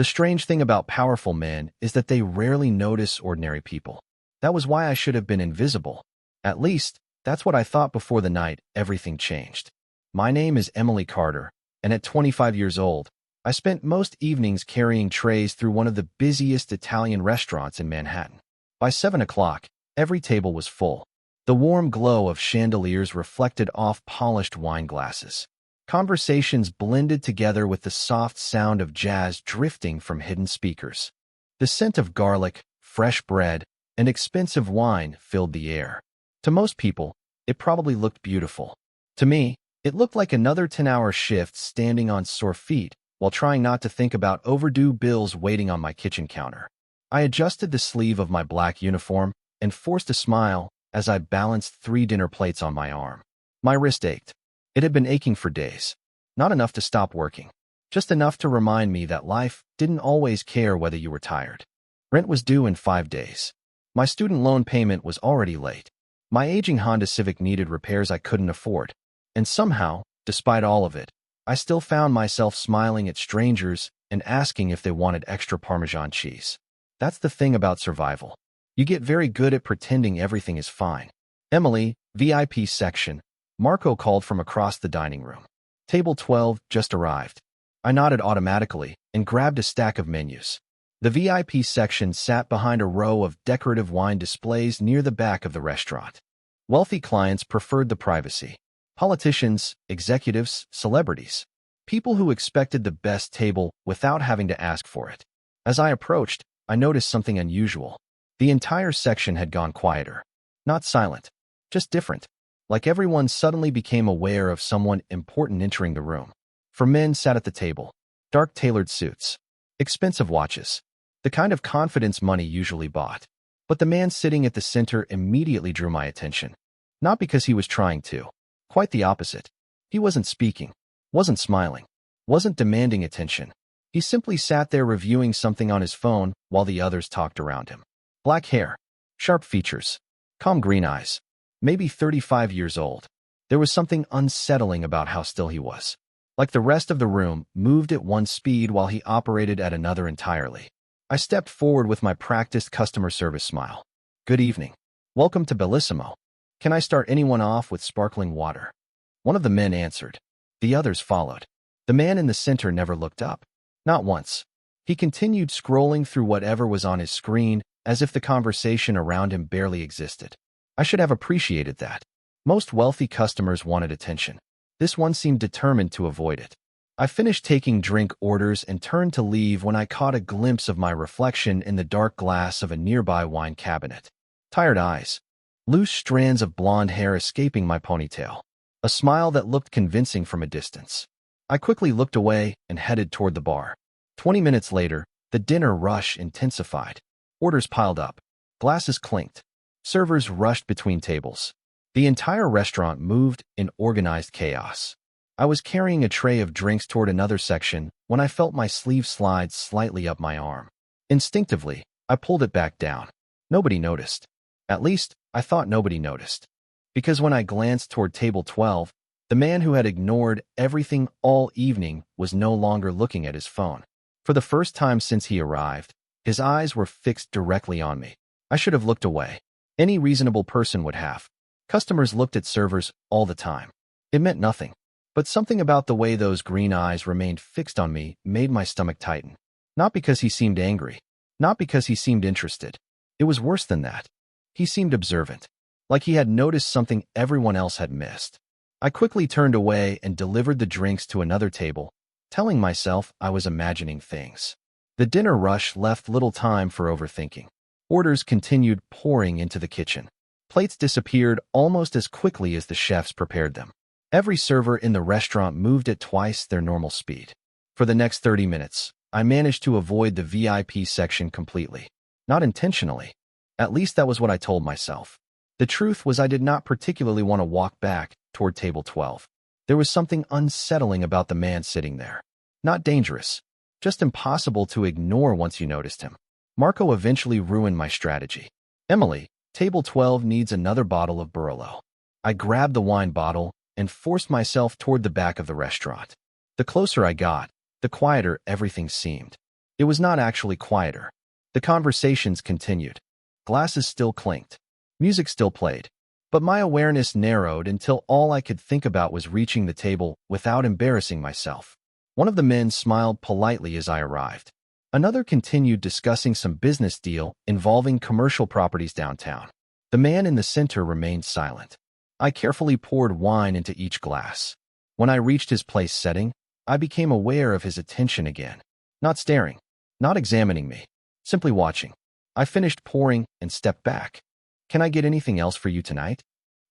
The strange thing about powerful men is that they rarely notice ordinary people. That was why I should have been invisible. At least, that's what I thought before the night everything changed. My name is Emily Carter, and at 25 years old, I spent most evenings carrying trays through one of the busiest Italian restaurants in Manhattan. By 7 o'clock, every table was full. The warm glow of chandeliers reflected off polished wine glasses. Conversations blended together with the soft sound of jazz drifting from hidden speakers. The scent of garlic, fresh bread, and expensive wine filled the air. To most people, it probably looked beautiful. To me, it looked like another 10-hour shift standing on sore feet while trying not to think about overdue bills waiting on my kitchen counter. I adjusted the sleeve of my black uniform and forced a smile as I balanced 3 dinner plates on my arm. My wrist ached. It had been aching for days. Not enough to stop working. Just enough to remind me that life didn't always care whether you were tired. Rent was due in 5 days. My student loan payment was already late. My aging Honda Civic needed repairs I couldn't afford. And somehow, despite all of it, I still found myself smiling at strangers and asking if they wanted extra Parmesan cheese. That's the thing about survival. You get very good at pretending everything is fine. Emily, VIP section. Marco called from across the dining room. Table 12 just arrived. I nodded automatically and grabbed a stack of menus. The VIP section sat behind a row of decorative wine displays near the back of the restaurant. Wealthy clients preferred the privacy. Politicians, executives, celebrities. People who expected the best table without having to ask for it. As I approached, I noticed something unusual. The entire section had gone quieter. Not silent, just different. Like everyone suddenly became aware of someone important entering the room. 4 men sat at the table. Dark tailored suits. Expensive watches. The kind of confidence money usually bought. But the man sitting at the center immediately drew my attention. Not because he was trying to. Quite the opposite. He wasn't speaking. Wasn't smiling. Wasn't demanding attention. He simply sat there reviewing something on his phone while the others talked around him. Black hair. Sharp features. Calm green eyes. Maybe 35 years old. There was something unsettling about how still he was. Like the rest of the room moved at one speed while he operated at another entirely. I stepped forward with my practiced customer service smile. Good evening. Welcome to Bellissimo. Can I start anyone off with sparkling water? One of the men answered. The others followed. The man in the center never looked up. Not once. He continued scrolling through whatever was on his screen as if the conversation around him barely existed. I should have appreciated that. Most wealthy customers wanted attention. This one seemed determined to avoid it. I finished taking drink orders and turned to leave when I caught a glimpse of my reflection in the dark glass of a nearby wine cabinet. Tired eyes. Loose strands of blonde hair escaping my ponytail. A smile that looked convincing from a distance. I quickly looked away and headed toward the bar. 20 minutes later, the dinner rush intensified. Orders piled up. Glasses clinked. Servers rushed between tables. The entire restaurant moved in organized chaos. I was carrying a tray of drinks toward another section when I felt my sleeve slide slightly up my arm. Instinctively, I pulled it back down. Nobody noticed. At least, I thought nobody noticed. Because when I glanced toward table 12, the man who had ignored everything all evening was no longer looking at his phone. For the first time since he arrived, his eyes were fixed directly on me. I should have looked away. Any reasonable person would have. Customers looked at servers all the time. It meant nothing. But something about the way those green eyes remained fixed on me made my stomach tighten. Not because he seemed angry. Not because he seemed interested. It was worse than that. He seemed observant. Like he had noticed something everyone else had missed. I quickly turned away and delivered the drinks to another table, telling myself I was imagining things. The dinner rush left little time for overthinking. Orders continued pouring into the kitchen. Plates disappeared almost as quickly as the chefs prepared them. Every server in the restaurant moved at twice their normal speed. For the next 30 minutes, I managed to avoid the VIP section completely. Not intentionally. At least that was what I told myself. The truth was I did not particularly want to walk back toward table 12. There was something unsettling about the man sitting there. Not dangerous. Just impossible to ignore once you noticed him. Marco eventually ruined my strategy. Emily, table 12 needs another bottle of Barolo. I grabbed the wine bottle and forced myself toward the back of the restaurant. The closer I got, the quieter everything seemed. It was not actually quieter. The conversations continued. Glasses still clinked. Music still played. But my awareness narrowed until all I could think about was reaching the table without embarrassing myself. One of the men smiled politely as I arrived. Another continued discussing some business deal involving commercial properties downtown. The man in the center remained silent. I carefully poured wine into each glass. When I reached his place setting, I became aware of his attention again. Not staring, not examining me, simply watching. I finished pouring and stepped back. "Can I get anything else for you tonight?"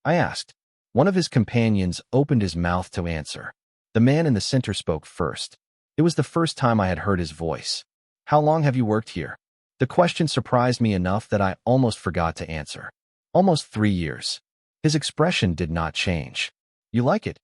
I asked. One of his companions opened his mouth to answer. The man in the center spoke first. It was the first time I had heard his voice. "How long have you worked here?" The question surprised me enough that I almost forgot to answer. "Almost 3 years." His expression did not change. "You like it?"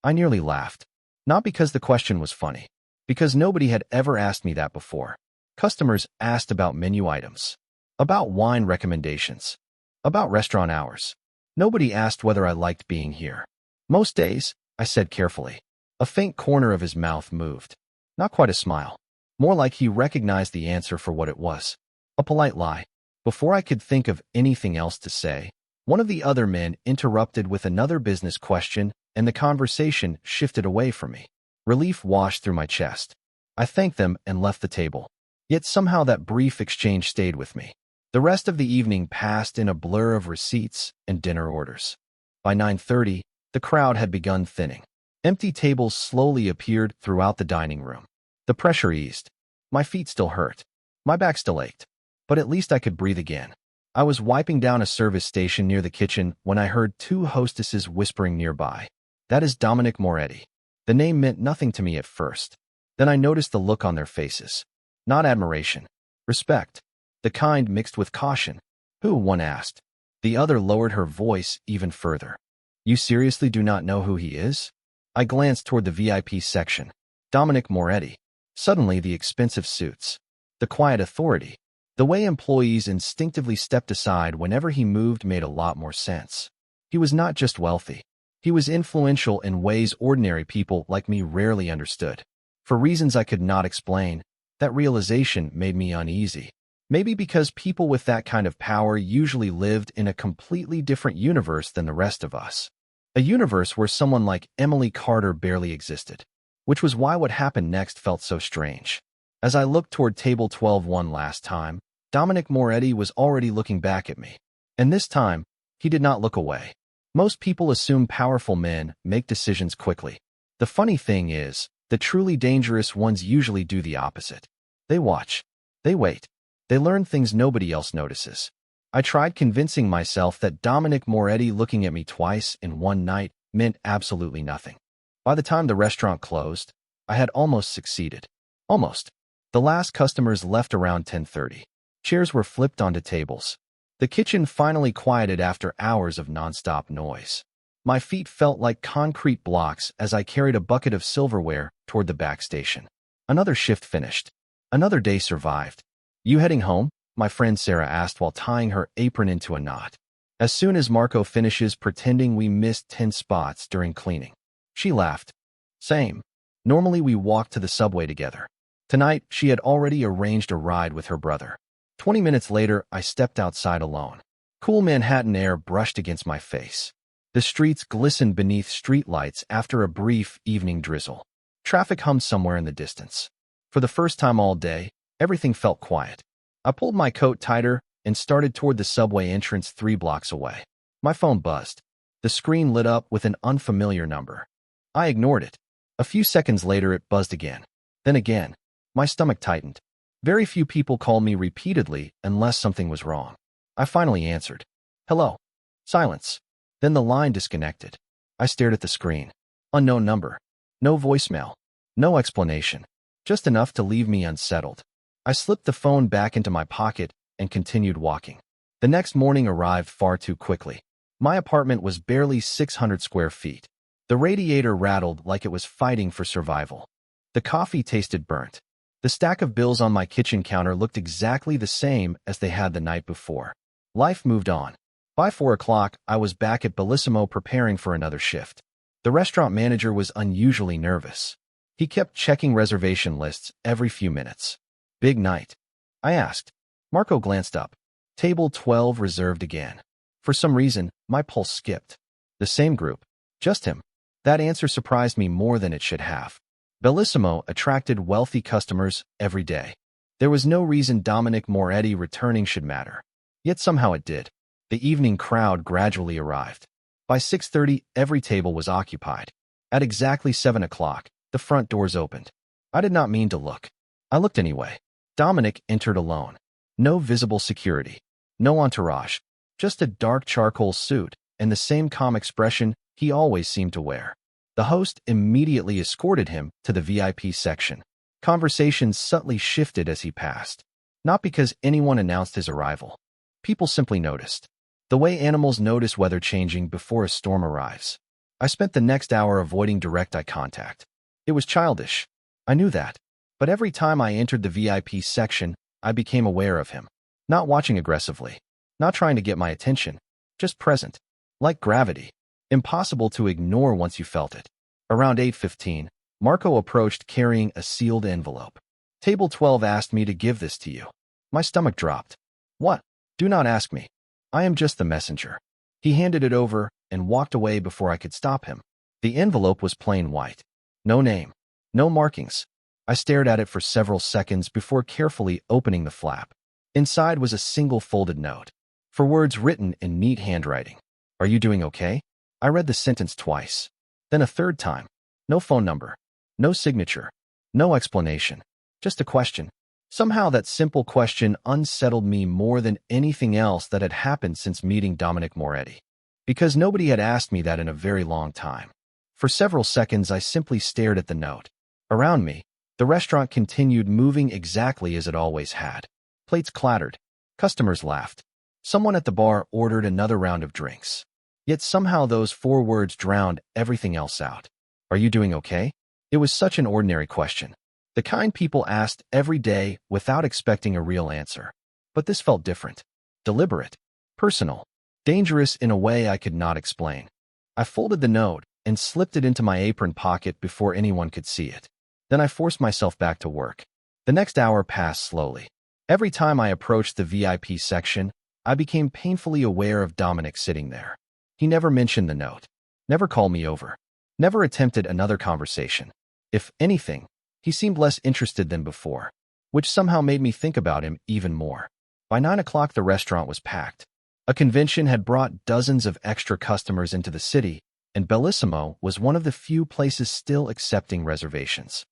I nearly laughed. Not because the question was funny, because nobody had ever asked me that before. Customers asked about menu items, about wine recommendations, about restaurant hours. Nobody asked whether I liked being here. "Most days," I said carefully. A faint corner of his mouth moved. Not quite a smile. More like he recognized the answer for what it was. A polite lie. Before I could think of anything else to say, one of the other men interrupted with another business question, and the conversation shifted away from me. Relief washed through my chest. I thanked them and left the table. Yet somehow that brief exchange stayed with me. The rest of the evening passed in a blur of receipts and dinner orders. By 9:30, the crowd had begun thinning. Empty tables slowly appeared throughout the dining room. The pressure eased. My feet still hurt. My back still ached. But at least I could breathe again. I was wiping down a service station near the kitchen when I heard two hostesses whispering nearby. "That is Dominic Moretti." The name meant nothing to me at first. Then I noticed the look on their faces. Not admiration. Respect. The kind mixed with caution. "Who?" one asked. The other lowered her voice even further. "You seriously do not know who he is?" I glanced toward the VIP section. Dominic Moretti. Suddenly the expensive suits. The quiet authority. The way employees instinctively stepped aside whenever he moved made a lot more sense. He was not just wealthy. He was influential in ways ordinary people like me rarely understood. For reasons I could not explain, that realization made me uneasy. Maybe because people with that kind of power usually lived in a completely different universe than the rest of us. A universe where someone like Emily Carter barely existed. Which was why what happened next felt so strange. As I looked toward table 12 one last time, Dominic Moretti was already looking back at me. And this time, he did not look away. Most people assume powerful men make decisions quickly. The funny thing is, the truly dangerous ones usually do the opposite. They watch. They wait. They learn things nobody else notices. I tried convincing myself that Dominic Moretti looking at me twice in one night meant absolutely nothing. By the time the restaurant closed, I had almost succeeded. Almost. The last customers left around 10:30. Chairs were flipped onto tables. The kitchen finally quieted after hours of nonstop noise. My feet felt like concrete blocks as I carried a bucket of silverware toward the back station. Another shift finished. Another day survived. "You heading home?" my friend Sarah asked while tying her apron into a knot. "As soon as Marco finishes pretending we missed 10 spots during cleaning." She laughed. "Same. Normally we walk to the subway together." Tonight, she had already arranged a ride with her brother. 20 minutes later, I stepped outside alone. Cool Manhattan air brushed against my face. The streets glistened beneath streetlights after a brief evening drizzle. Traffic hummed somewhere in the distance. For the first time all day, everything felt quiet. I pulled my coat tighter and started toward the subway entrance 3 blocks away. My phone buzzed. The screen lit up with an unfamiliar number. I ignored it. A few seconds later, it buzzed again. Then again. My stomach tightened. Very few people called me repeatedly unless something was wrong. I finally answered. "Hello." Silence. Then the line disconnected. I stared at the screen. Unknown number. No voicemail. No explanation. Just enough to leave me unsettled. I slipped the phone back into my pocket and continued walking. The next morning arrived far too quickly. My apartment was barely 600 square feet. The radiator rattled like it was fighting for survival. The coffee tasted burnt. The stack of bills on my kitchen counter looked exactly the same as they had the night before. Life moved on. By 4 o'clock, I was back at Bellissimo preparing for another shift. The restaurant manager was unusually nervous. He kept checking reservation lists every few minutes. Big night, I asked. Marco glanced up. Table 12 reserved again. For some reason, my pulse skipped. The same group. Just him. That answer surprised me more than it should have. Bellissimo attracted wealthy customers every day. There was no reason Dominic Moretti returning should matter. Yet somehow it did. The evening crowd gradually arrived. By 6:30, every table was occupied. At exactly 7 o'clock, the front doors opened. I did not mean to look. I looked anyway. Dominic entered alone. No visible security. No entourage. Just a dark charcoal suit and the same calm expression he always seemed to wear. The host immediately escorted him to the VIP section. Conversations subtly shifted as he passed. Not because anyone announced his arrival. People simply noticed. The way animals notice weather changing before a storm arrives. I spent the next hour avoiding direct eye contact. It was childish. I knew that. But every time I entered the VIP section, I became aware of him. Not watching aggressively. Not trying to get my attention. Just present. Like gravity. Impossible to ignore once you felt it. Around 8:15, Marco approached carrying a sealed envelope. Table 12 asked me to give this to you. My stomach dropped. What? Do not ask me. I am just the messenger. He handed it over and walked away before I could stop him. The envelope was plain white. No name. No markings. I stared at it for several seconds before carefully opening the flap. Inside was a single folded note. For words written in neat handwriting. Are you doing okay? I read the sentence twice. Then a third time. No phone number. No signature. No explanation. Just a question. Somehow that simple question unsettled me more than anything else that had happened since meeting Dominic Moretti. Because nobody had asked me that in a very long time. For several seconds I simply stared at the note. Around me, the restaurant continued moving exactly as it always had. Plates clattered. Customers laughed. Someone at the bar ordered another round of drinks. Yet somehow those 4 words drowned everything else out. Are you doing okay? It was such an ordinary question. The kind people asked every day without expecting a real answer. But this felt different. Deliberate. Personal. Dangerous in a way I could not explain. I folded the note and slipped it into my apron pocket before anyone could see it. Then I forced myself back to work. The next hour passed slowly. Every time I approached the VIP section, I became painfully aware of Dominic sitting there. He never mentioned the note. Never called me over. Never attempted another conversation. If anything, he seemed less interested than before, which somehow made me think about him even more. By 9 o'clock, the restaurant was packed. A convention had brought dozens of extra customers into the city, and Bellissimo was one of the few places still accepting reservations.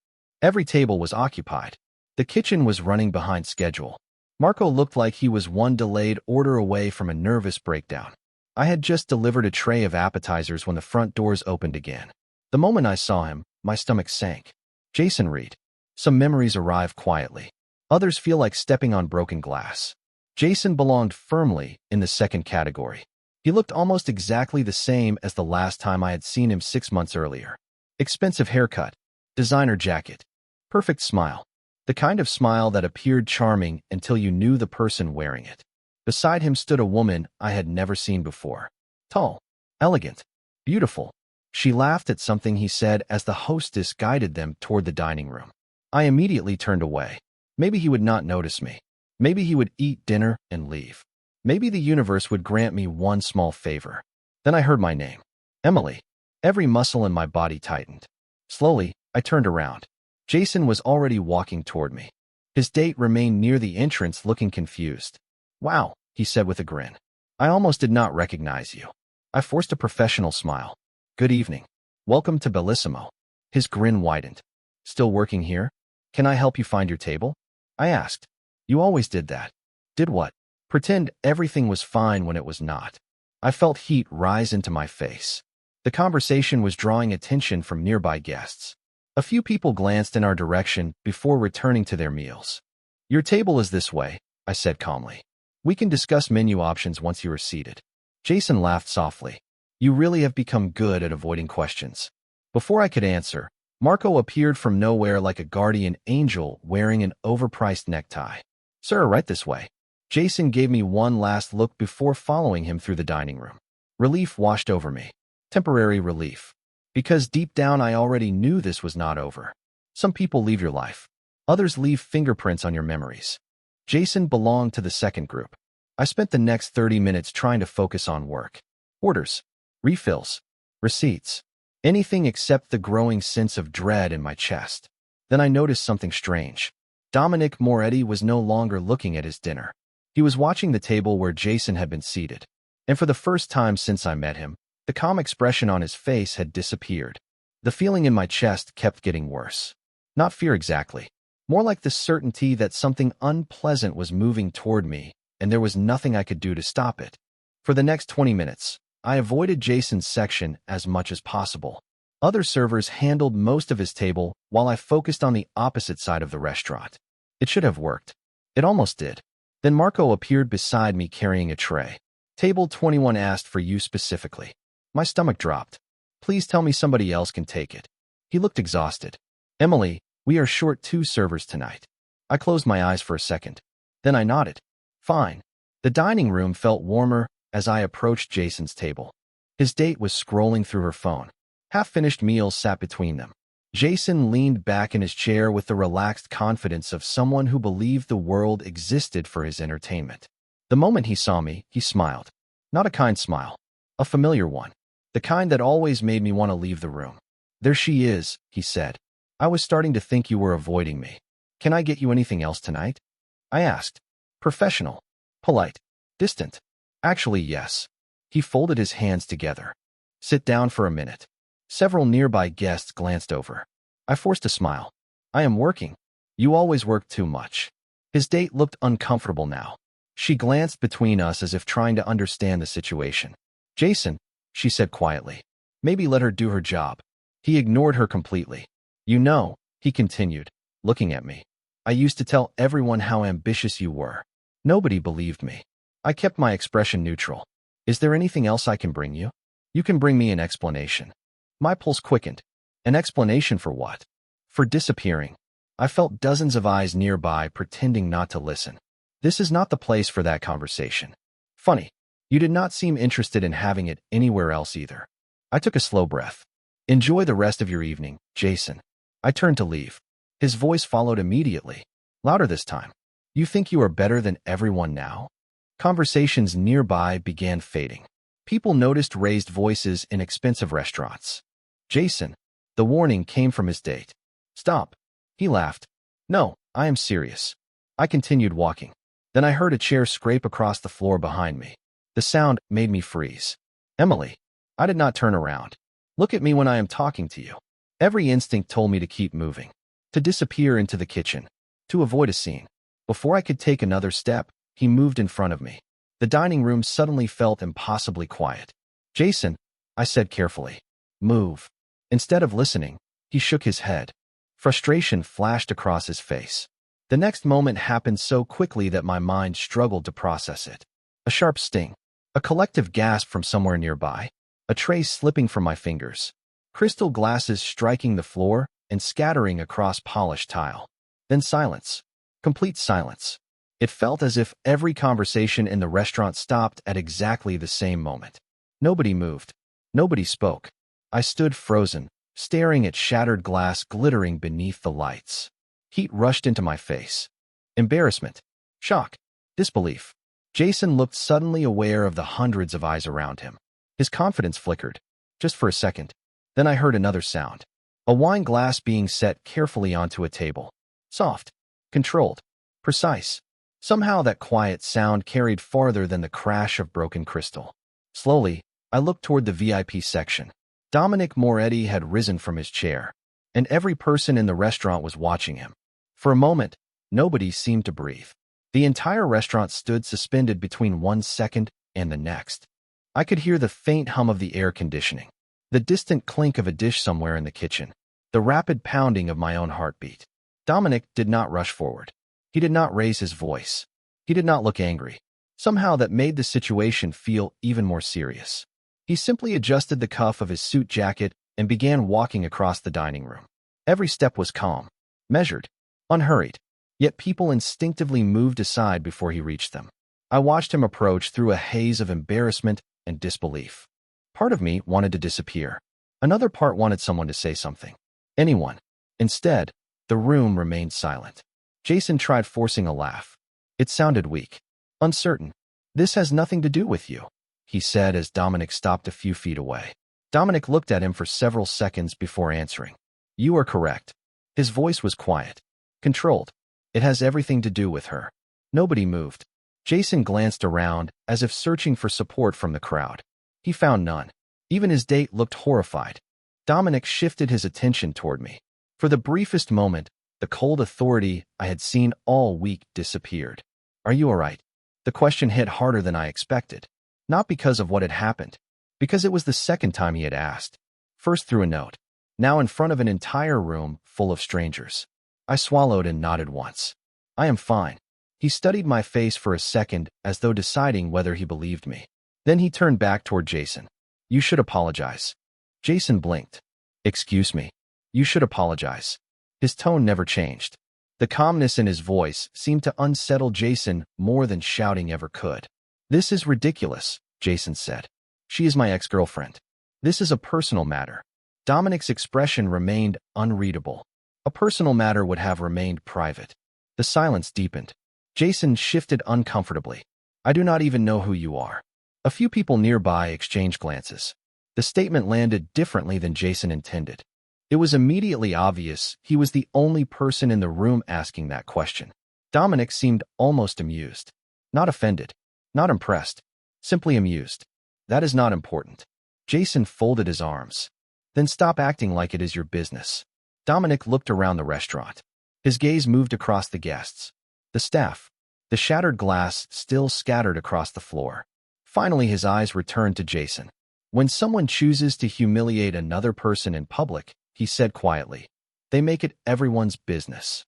Every table was occupied. The kitchen was running behind schedule. Marco looked like he was one delayed order away from a nervous breakdown. I had just delivered a tray of appetizers when the front doors opened again. The moment I saw him, my stomach sank. Jason Reed. Some memories arrive quietly. Others feel like stepping on broken glass. Jason belonged firmly in the second category. He looked almost exactly the same as the last time I had seen him 6 months earlier. Expensive haircut. Designer jacket. Perfect smile. The kind of smile that appeared charming until you knew the person wearing it. Beside him stood a woman I had never seen before. Tall. Elegant. Beautiful. She laughed at something he said as the hostess guided them toward the dining room. I immediately turned away. Maybe he would not notice me. Maybe he would eat dinner and leave. Maybe the universe would grant me one small favor. Then I heard my name. Emily. Every muscle in my body tightened. Slowly, I turned around. Jason was already walking toward me. His date remained near the entrance looking confused. Wow, he said with a grin. I almost did not recognize you. I forced a professional smile. Good evening. Welcome to Bellissimo. His grin widened. Still working here? Can I help you find your table? I asked. You always did that. Did what? Pretend everything was fine when it was not. I felt heat rise into my face. The conversation was drawing attention from nearby guests. A few people glanced in our direction before returning to their meals. Your table is this way, I said calmly. We can discuss menu options once you are seated. Jason laughed softly. You really have become good at avoiding questions. Before I could answer, Marco appeared from nowhere like a guardian angel wearing an overpriced necktie. Sir, right this way. Jason gave me one last look before following him through the dining room. Relief washed over me. Temporary relief. Because deep down I already knew this was not over. Some people leave your life. Others leave fingerprints on your memories. Jason belonged to the second group. I spent the next 30 minutes trying to focus on work. Orders, refills, receipts, anything except the growing sense of dread in my chest. Then I noticed something strange. Dominic Moretti was no longer looking at his dinner. He was watching the table where Jason had been seated. And for the first time since I met him, the calm expression on his face had disappeared. The feeling in my chest kept getting worse. Not fear exactly. More like the certainty that something unpleasant was moving toward me, and there was nothing I could do to stop it. For the next 20 minutes, I avoided Jason's section as much as possible. Other servers handled most of his table while I focused on the opposite side of the restaurant. It should have worked. It almost did. Then Marco appeared beside me carrying a tray. Table 21 asked for you specifically. My stomach dropped. Please tell me somebody else can take it. He looked exhausted. Emily, we are short 2 servers tonight. I closed my eyes for a second. Then I nodded. Fine. The dining room felt warmer as I approached Jason's table. His date was scrolling through her phone. Half-finished meals sat between them. Jason leaned back in his chair with the relaxed confidence of someone who believed the world existed for his entertainment. The moment he saw me, he smiled. Not a kind smile. A familiar one. The kind that always made me want to leave the room. There she is, he said. I was starting to think you were avoiding me. Can I get you anything else tonight? I asked. Professional. Polite. Distant. Actually, yes. He folded his hands together. Sit down for a minute. Several nearby guests glanced over. I forced a smile. I am working. You always work too much. His date looked uncomfortable now. She glanced between us as if trying to understand the situation. Jason, she said quietly. Maybe let her do her job. He ignored her completely. You know, he continued, looking at me. I used to tell everyone how ambitious you were. Nobody believed me. I kept my expression neutral. Is there anything else I can bring you? You can bring me an explanation. My pulse quickened. An explanation for what? For disappearing. I felt dozens of eyes nearby pretending not to listen. This is not the place for that conversation. Funny. You did not seem interested in having it anywhere else either. I took a slow breath. Enjoy the rest of your evening, Jason. I turned to leave. His voice followed immediately. Louder this time. You think you are better than everyone now? Conversations nearby began fading. People noticed raised voices in expensive restaurants. Jason. The warning came from his date. Stop. He laughed. No, I am serious. I continued walking. Then I heard a chair scrape across the floor behind me. The sound made me freeze. Emily. I did not turn around. Look at me when I am talking to you. Every instinct told me to keep moving. To disappear into the kitchen. To avoid a scene. Before I could take another step, he moved in front of me. The dining room suddenly felt impossibly quiet. Jason, I said carefully. Move. Instead of listening, he shook his head. Frustration flashed across his face. The next moment happened so quickly that my mind struggled to process it. A sharp sting. A collective gasp from somewhere nearby. A tray slipping from my fingers. Crystal glasses striking the floor and scattering across polished tile. Then silence. Complete silence. It felt as if every conversation in the restaurant stopped at exactly the same moment. Nobody moved. Nobody spoke. I stood frozen, staring at shattered glass glittering beneath the lights. Heat rushed into my face. Embarrassment. Shock. Disbelief. Jason looked suddenly aware of the hundreds of eyes around him. His confidence flickered. Just for a second. Then I heard another sound. A wine glass being set carefully onto a table. Soft. Controlled. Precise. Somehow that quiet sound carried farther than the crash of broken crystal. Slowly, I looked toward the VIP section. Dominic Moretti had risen from his chair, and every person in the restaurant was watching him. For a moment, nobody seemed to breathe. The entire restaurant stood suspended between 1 second and the next. I could hear the faint hum of the air conditioning, the distant clink of a dish somewhere in the kitchen, the rapid pounding of my own heartbeat. Dominic did not rush forward. He did not raise his voice. He did not look angry. Somehow that made the situation feel even more serious. He simply adjusted the cuff of his suit jacket and began walking across the dining room. Every step was calm, measured, unhurried, yet people instinctively moved aside before he reached them. I watched him approach through a haze of embarrassment and disbelief. Part of me wanted to disappear. Another part wanted someone to say something. Anyone. Instead, The room remained silent. Jason tried forcing a laugh. It sounded weak. Uncertain. "This has nothing to do with you," he said as Dominic stopped a few feet away. Dominic looked at him for several seconds before answering. "You are correct." His voice was quiet, controlled. "It has everything to do with her." Nobody moved. Jason glanced around, as if searching for support from the crowd. He found none. Even his date looked horrified. Dominic shifted his attention toward me. For the briefest moment, the cold authority I had seen all week disappeared. "Are you all right?" The question hit harder than I expected. Not because of what had happened, because it was the second time he had asked. First through a note. Now in front of an entire room full of strangers. I swallowed and nodded once. "I am fine." He studied my face for a second as though deciding whether he believed me. Then he turned back toward Jason. "You should apologize." Jason blinked. "Excuse me." "You should apologize." His tone never changed. The calmness in his voice seemed to unsettle Jason more than shouting ever could. "This is ridiculous," Jason said. "She is my ex-girlfriend. This is a personal matter." Dominic's expression remained unreadable. A personal matter would have remained private. The silence deepened. Jason shifted uncomfortably. "I do not even know who you are." A few people nearby exchanged glances. The statement landed differently than Jason intended. It was immediately obvious he was the only person in the room asking that question. Dominic seemed almost amused. Not offended. Not impressed. Simply amused. "That is not important." Jason folded his arms. "Then stop acting like it is your business." Dominic looked around the restaurant. His gaze moved across the guests. The staff. The shattered glass still scattered across the floor. Finally, his eyes returned to Jason. "When someone chooses to humiliate another person in public," he said quietly, "they make it everyone's business."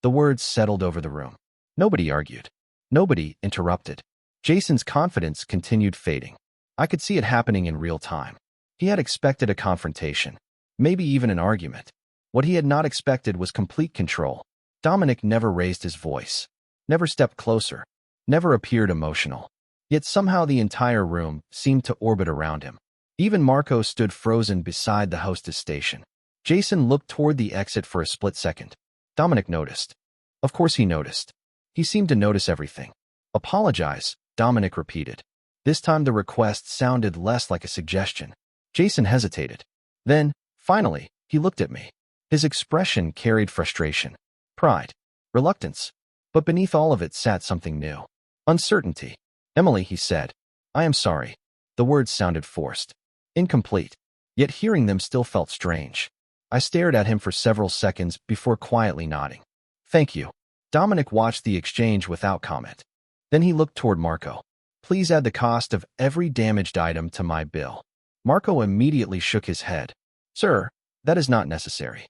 The words settled over the room. Nobody argued. Nobody interrupted. Jason's confidence continued fading. I could see it happening in real time. He had expected a confrontation, maybe even an argument. What he had not expected was complete control. Dominic never raised his voice, never stepped closer, never appeared emotional. Yet somehow the entire room seemed to orbit around him. Even Marco stood frozen beside the hostess station. Jason looked toward the exit for a split second. Dominic noticed. Of course he noticed. He seemed to notice everything. "Apologize," Dominic repeated. This time the request sounded less like a suggestion. Jason hesitated. Then, finally, he looked at me. His expression carried frustration, pride, reluctance. But beneath all of it sat something new. Uncertainty. "Emily," he said, "I am sorry." The words sounded forced, incomplete, yet hearing them still felt strange. I stared at him for several seconds before quietly nodding. "Thank you." Dominic watched the exchange without comment. Then he looked toward Marco. "Please add the cost of every damaged item to my bill." Marco immediately shook his head. "Sir, that is not necessary."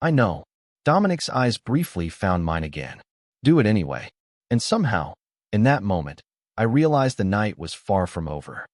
"I know." Dominic's eyes briefly found mine again. "Do it anyway." And somehow, in that moment, I realized the night was far from over.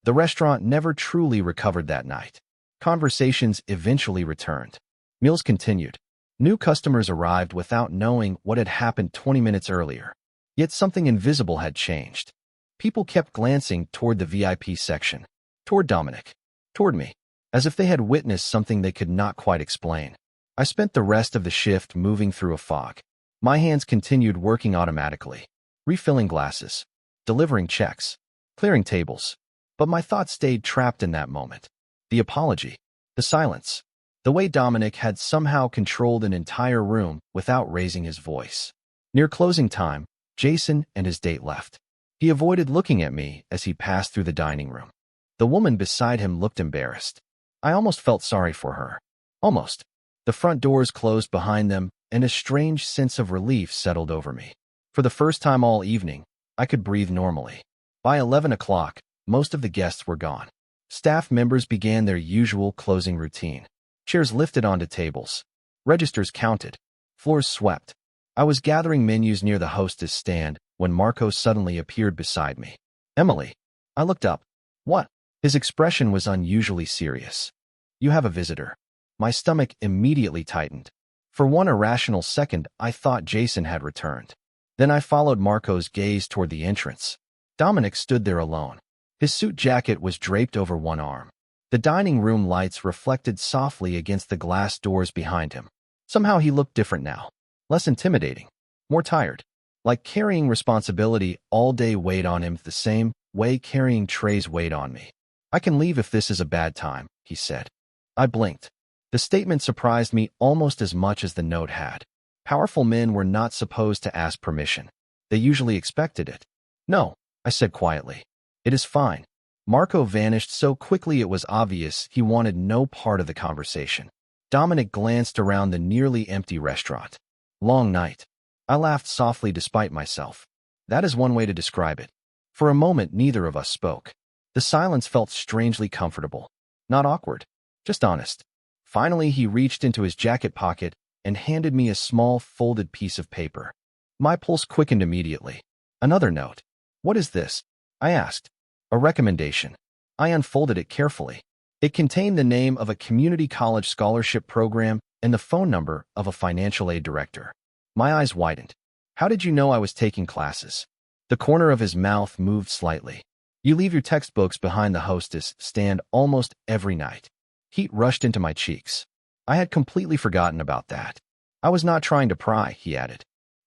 The restaurant never truly recovered that night. Conversations eventually returned. Meals continued. New customers arrived without knowing what had happened 20 minutes earlier. Yet something invisible had changed. People kept glancing toward the VIP section, toward Dominic, toward me, as if they had witnessed something they could not quite explain. I spent the rest of the shift moving through a fog. My hands continued working automatically, refilling glasses, delivering checks, clearing tables. But my thoughts stayed trapped in that moment. The apology, the silence, the way Dominic had somehow controlled an entire room without raising his voice. Near closing time, Jason and his date left. He avoided looking at me as he passed through the dining room. The woman beside him looked embarrassed. I almost felt sorry for her. Almost. The front doors closed behind them, and a strange sense of relief settled over me. For the first time all evening, I could breathe normally. By 11 o'clock, most of the guests were gone. Staff members began their usual closing routine. Chairs lifted onto tables. Registers counted. Floors swept. I was gathering menus near the hostess stand when Marco suddenly appeared beside me. "Emily." I looked up. "What?" His expression was unusually serious. "You have a visitor." My stomach immediately tightened. For one irrational second, I thought Jason had returned. Then I followed Marco's gaze toward the entrance. Dominic stood there alone. His suit jacket was draped over one arm. The dining room lights reflected softly against the glass doors behind him. Somehow he looked different now. Less intimidating. More tired. Like carrying responsibility all day weighed on him the same way carrying trays weighed on me. "I can leave if this is a bad time," he said. I blinked. The statement surprised me almost as much as the note had. Powerful men were not supposed to ask permission. They usually expected it. "No," I said quietly. "It is fine." Marco vanished so quickly it was obvious he wanted no part of the conversation. Dominic glanced around the nearly empty restaurant. Long night. I laughed softly despite myself. That is one way to describe it. For a moment, neither of us spoke. The silence felt strangely comfortable. Not awkward, just honest. Finally, he reached into his jacket pocket and handed me a small, folded piece of paper. My pulse quickened immediately. Another note. "What is this?" I asked. "A recommendation." I unfolded it carefully. It contained the name of a community college scholarship program and the phone number of a financial aid director. My eyes widened. "How did you know I was taking classes?" The corner of his mouth moved slightly. "You leave your textbooks behind the hostess stand almost every night." Heat rushed into my cheeks. I had completely forgotten about that. "I was not trying to pry," he added.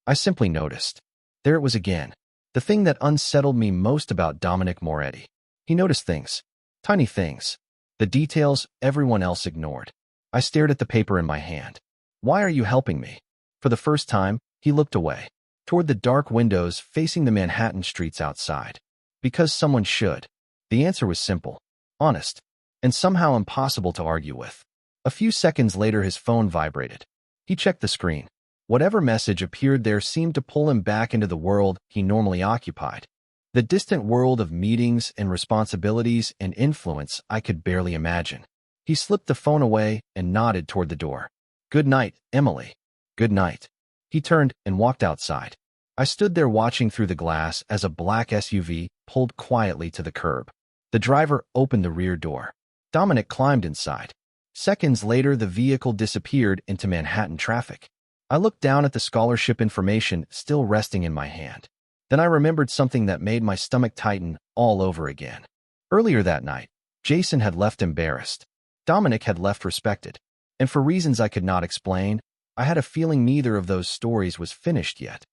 I simply noticed. There it was again. The thing that unsettled me most about Dominic Moretti. He noticed things. Tiny things. The details everyone else ignored. I stared at the paper in my hand. "Why are you helping me?" For the first time, he looked away, toward the dark windows facing the Manhattan streets outside. "Because someone should." The answer was simple, honest, and somehow impossible to argue with. A few seconds later, his phone vibrated. He checked the screen. Whatever message appeared there seemed to pull him back into the world he normally occupied. The distant world of meetings and responsibilities and influence I could barely imagine. He slipped the phone away and nodded toward the door. "Good night, Emily." "Good night." He turned and walked outside. I stood there watching through the glass as a black SUV pulled quietly to the curb. The driver opened the rear door. Dominic climbed inside. Seconds later, the vehicle disappeared into Manhattan traffic. I looked down at the scholarship information still resting in my hand. Then I remembered something that made my stomach tighten all over again. Earlier that night, Jason had left embarrassed. Dominic had left respected. And for reasons I could not explain, I had a feeling neither of those stories was finished yet.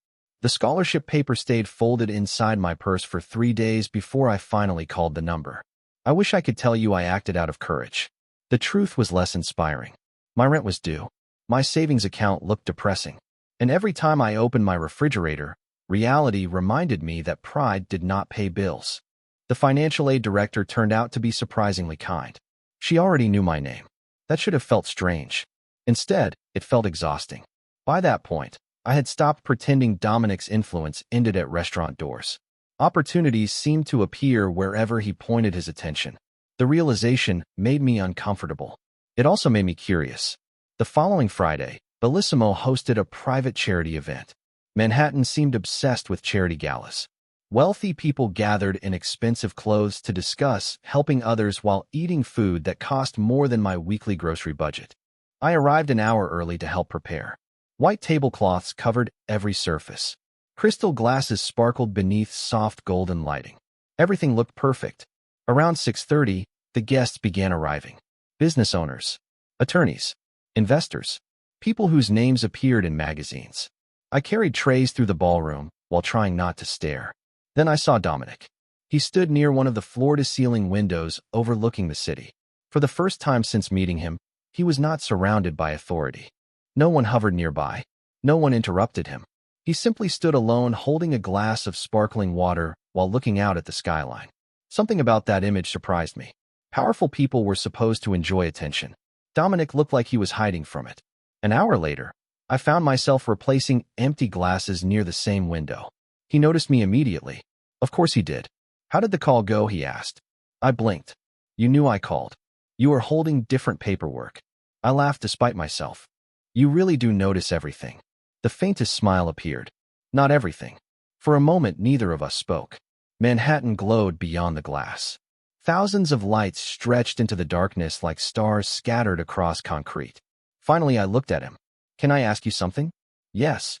The scholarship paper stayed folded inside my purse for 3 days before I finally called the number. I wish I could tell you I acted out of courage. The truth was less inspiring. My rent was due. My savings account looked depressing. And every time I opened my refrigerator, reality reminded me that pride did not pay bills. The financial aid director turned out to be surprisingly kind. She already knew my name. That should have felt strange. Instead, it felt exhausting. By that point, I had stopped pretending Dominic's influence ended at restaurant doors. Opportunities seemed to appear wherever he pointed his attention. The realization made me uncomfortable. It also made me curious. The following Friday, Bellissimo hosted a private charity event. Manhattan seemed obsessed with charity galas. Wealthy people gathered in expensive clothes to discuss helping others while eating food that cost more than my weekly grocery budget. I arrived an hour early to help prepare. White tablecloths covered every surface. Crystal glasses sparkled beneath soft golden lighting. Everything looked perfect. Around 6:30, the guests began arriving. Business owners, attorneys, investors, people whose names appeared in magazines. I carried trays through the ballroom while trying not to stare. Then I saw Dominic. He stood near one of the floor-to-ceiling windows overlooking the city. For the first time since meeting him, he was not surrounded by authority. No one hovered nearby. No one interrupted him. He simply stood alone holding a glass of sparkling water while looking out at the skyline. Something about that image surprised me. Powerful people were supposed to enjoy attention. Dominic looked like he was hiding from it. An hour later, I found myself replacing empty glasses near the same window. He noticed me immediately. Of course he did. "How did the call go?" he asked. I blinked. "You knew I called. You were holding different paperwork." I laughed despite myself. "You really do notice everything." The faintest smile appeared. "Not everything." For a moment, neither of us spoke. Manhattan glowed beyond the glass. Thousands of lights stretched into the darkness like stars scattered across concrete. Finally, I looked at him. "Can I ask you something?" "Yes."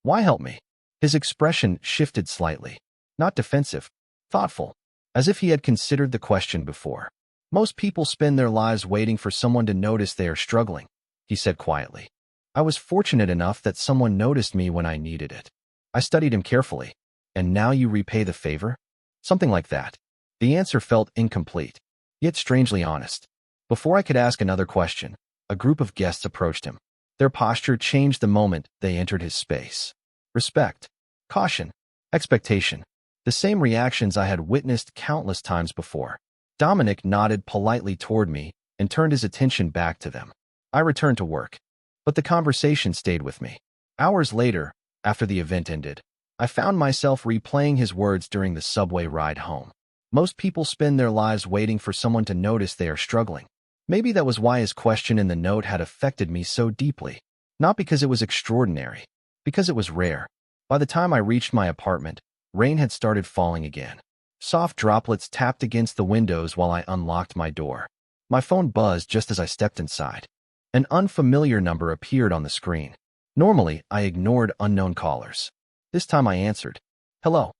"Why help me?" His expression shifted slightly. Not defensive, thoughtful, as if he had considered the question before. "Most people spend their lives waiting for someone to notice they are struggling," he said quietly. I was fortunate enough that someone noticed me when I needed it. I studied him carefully. And now you repay the favor? Something like that. The answer felt incomplete, yet strangely honest. Before I could ask another question, a group of guests approached him. Their posture changed the moment they entered his space. Respect, caution, expectation. The same reactions I had witnessed countless times before. Dominic nodded politely toward me and turned his attention back to them. I returned to work, but the conversation stayed with me. Hours later, after the event ended, I found myself replaying his words during the subway ride home. Most people spend their lives waiting for someone to notice they are struggling. Maybe that was why his question in the note had affected me so deeply. Not because it was extraordinary, because it was rare. By the time I reached my apartment, rain had started falling again. Soft droplets tapped against the windows while I unlocked my door. My phone buzzed just as I stepped inside. An unfamiliar number appeared on the screen. Normally, I ignored unknown callers. This time I answered. Hello.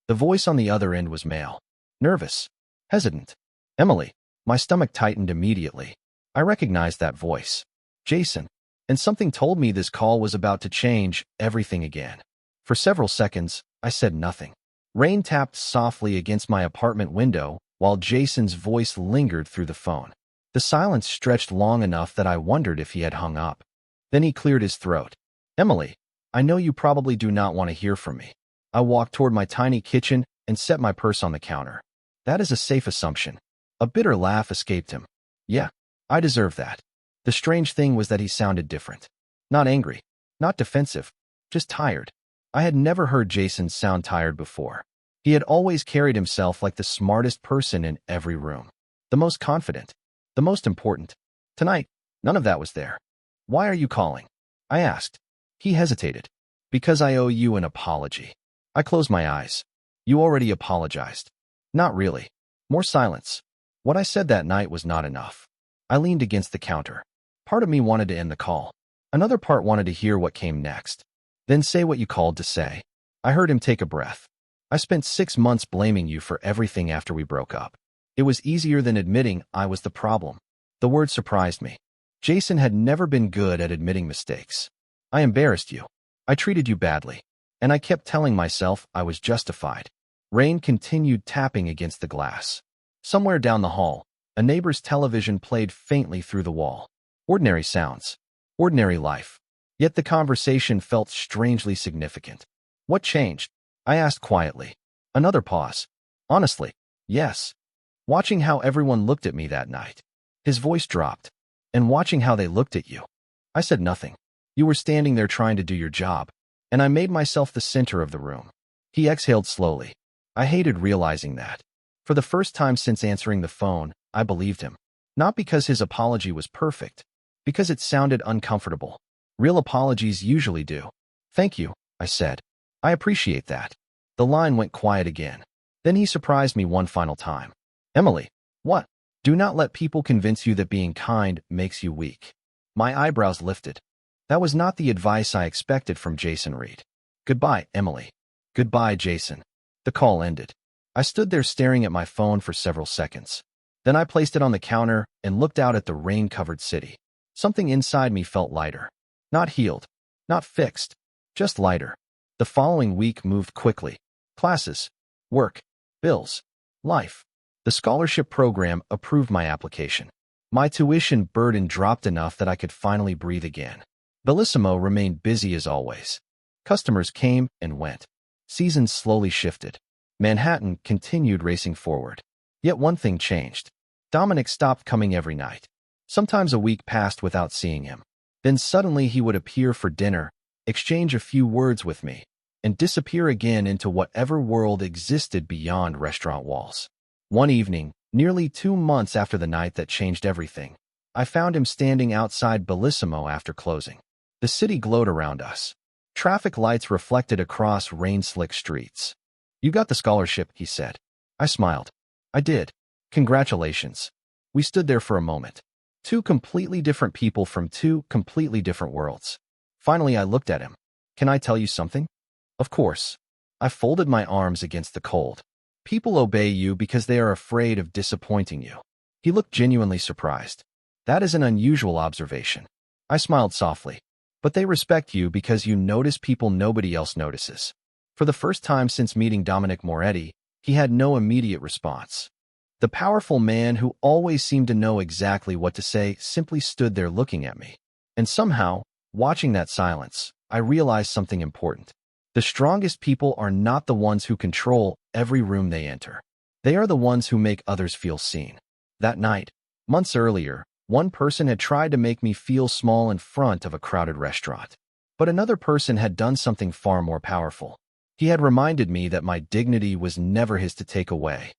The voice on the other end was male. Nervous. Hesitant. Emily. My stomach tightened immediately. I recognized that voice. Jason. And something told me this call was about to change everything again. For several seconds, I said nothing. Rain tapped softly against my apartment window while Jason's voice lingered through the phone. The silence stretched long enough that I wondered if he had hung up. Then he cleared his throat. Emily, I know you probably do not want to hear from me. I walked toward my tiny kitchen and set my purse on the counter. That is a safe assumption. A bitter laugh escaped him. Yeah, I deserve that. The strange thing was that he sounded different. Not angry, not defensive, just tired. I had never heard Jason sound tired before. He had always carried himself like the smartest person in every room. The most confident. The most important. Tonight, none of that was there. Why are you calling? I asked. He hesitated. Because I owe you an apology. I closed my eyes. You already apologized. Not really. More silence. What I said that night was not enough. I leaned against the counter. Part of me wanted to end the call. Another part wanted to hear what came next. Then say what you called to say. I heard him take a breath. I spent 6 months blaming you for everything after we broke up. It was easier than admitting I was the problem. The word surprised me. Jason had never been good at admitting mistakes. I embarrassed you. I treated you badly. And I kept telling myself I was justified. Rain continued tapping against the glass. Somewhere down the hall, a neighbor's television played faintly through the wall. Ordinary sounds. Ordinary life. Yet the conversation felt strangely significant. What changed? I asked quietly. Another pause. Honestly, yes. Watching how everyone looked at me that night. His voice dropped. And watching how they looked at you. I said nothing. You were standing there trying to do your job. And I made myself the center of the room. He exhaled slowly. I hated realizing that. For the first time since answering the phone, I believed him. Not because his apology was perfect. Because it sounded uncomfortable. Real apologies usually do. Thank you, I said. I appreciate that. The line went quiet again. Then he surprised me one final time. Emily, what? Do not let people convince you that being kind makes you weak. My eyebrows lifted. That was not the advice I expected from Jason Reed. Goodbye, Emily. Goodbye, Jason. The call ended. I stood there staring at my phone for several seconds. Then I placed it on the counter and looked out at the rain-covered city. Something inside me felt lighter. Not healed. Not fixed. Just lighter. The following week moved quickly. Classes. Work. Bills. Life. The scholarship program approved my application. My tuition burden dropped enough that I could finally breathe again. Bellissimo remained busy as always. Customers came and went. Seasons slowly shifted. Manhattan continued racing forward. Yet one thing changed. Dominic stopped coming every night. Sometimes a week passed without seeing him. Then suddenly he would appear for dinner, exchange a few words with me, and disappear again into whatever world existed beyond restaurant walls. One evening, nearly 2 months after the night that changed everything, I found him standing outside Bellissimo after closing. The city glowed around us. Traffic lights reflected across rain-slick streets. You got the scholarship, he said. I smiled. I did. Congratulations. We stood there for a moment. 2 completely different people from 2 completely different worlds. Finally, I looked at him. Can I tell you something? Of course. I folded my arms against the cold. People obey you because they are afraid of disappointing you. He looked genuinely surprised. That is an unusual observation. I smiled softly. But they respect you because you notice people nobody else notices. For the first time since meeting Dominic Moretti, he had no immediate response. The powerful man who always seemed to know exactly what to say simply stood there looking at me. And somehow, watching that silence, I realized something important. The strongest people are not the ones who control every room they enter. They are the ones who make others feel seen. That night, months earlier, one person had tried to make me feel small in front of a crowded restaurant. But another person had done something far more powerful. He had reminded me that my dignity was never his to take away.